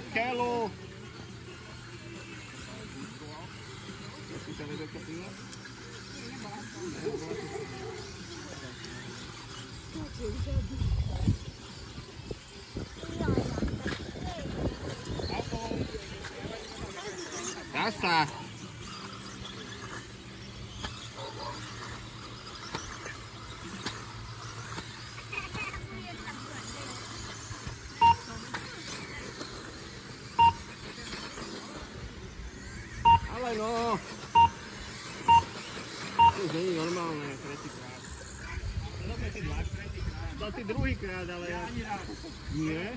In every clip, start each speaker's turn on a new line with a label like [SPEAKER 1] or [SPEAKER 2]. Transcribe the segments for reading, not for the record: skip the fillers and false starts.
[SPEAKER 1] Keľu. Si tam Rebeka pila? Kasa. Ale no. To už nie je normálne, tretíkrát. To ty druhýkrát, ale ja... Nie?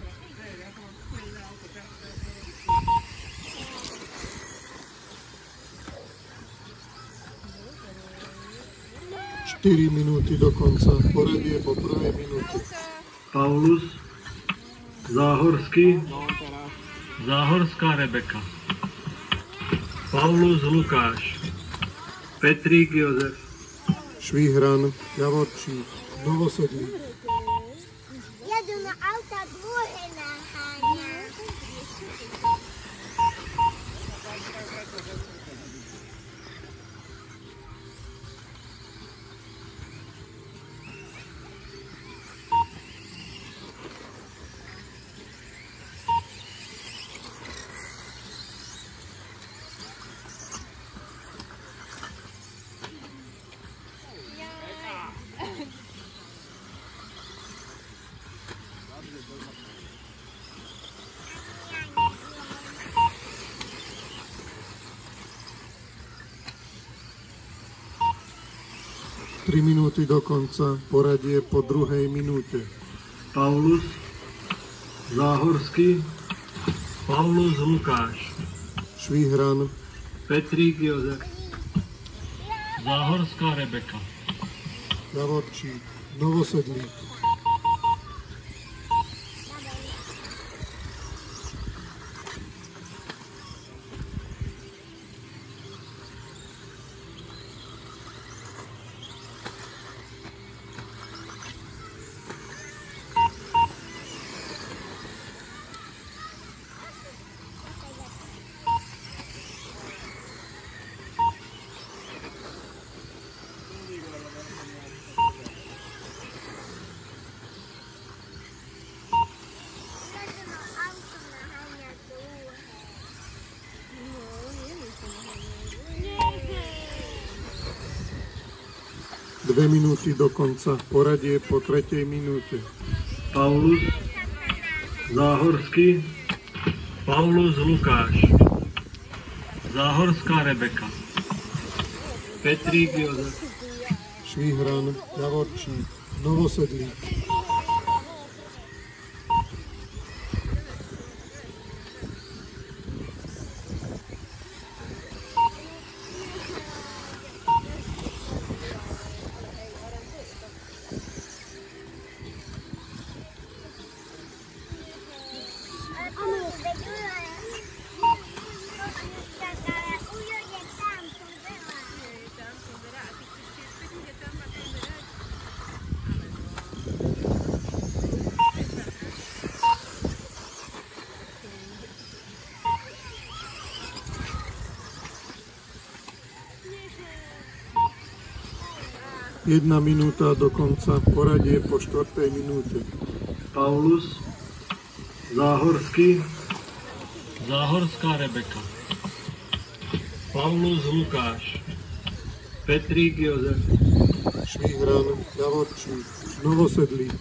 [SPEAKER 2] 4 minúty do konca, poradie po prvej minúte.
[SPEAKER 3] Paulus, Záhorský, Záhorská Rebeka. Paulus Lukáš, Petrík Jozef,
[SPEAKER 2] Švihran, Javorčík, Novosedlík.
[SPEAKER 4] Jedu na auta druhé naháňa.
[SPEAKER 2] Tri minúty do konca, poradie po druhej minúte.
[SPEAKER 3] Paulus, Záhorský, Paulus Lukáš,
[SPEAKER 2] Švihran,
[SPEAKER 3] Petrík Jozef, Záhorská Rebeka.
[SPEAKER 2] Javorčík, Novosedlík. Dve minúty do konca, poradie po tretej minúte.
[SPEAKER 3] Paulus, Záhorský, Paulus Lukáš, Záhorská Rebeka, Petrík Jozef,
[SPEAKER 2] Švihran, Javorčík, Novosedlík. Jedna minúta do konca, poradie po štvrtej minúte.
[SPEAKER 3] Paulus, Záhorský, Záhorská Rebeka, Paulus Lukáš, Petrík Jozef,
[SPEAKER 2] Švihran, Javorčík, Novosedlík.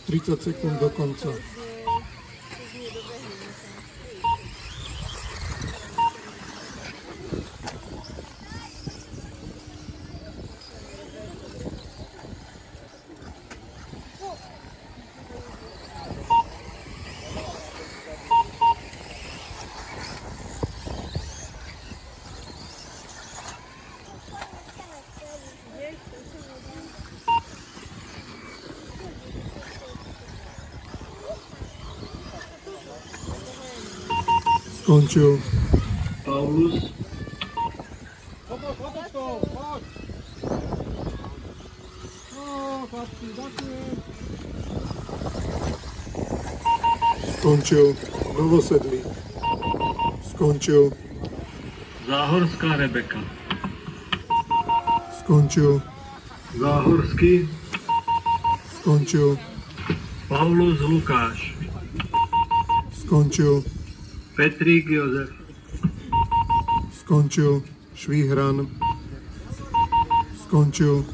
[SPEAKER 2] Tridsať sekúnd do konca. Skončil.
[SPEAKER 3] Paulus,
[SPEAKER 1] Otočkou, poď. No, chlapci, ďakujem.
[SPEAKER 2] Skončil Novosedlý. Skončil.
[SPEAKER 3] Záhorská Rebeka.
[SPEAKER 2] Skončil.
[SPEAKER 3] Záhorský.
[SPEAKER 2] Skončil.
[SPEAKER 3] Paulus Lukáš.
[SPEAKER 2] Skončil.
[SPEAKER 3] Petrík Jozef.
[SPEAKER 2] Skončil. Švihran. Skončil.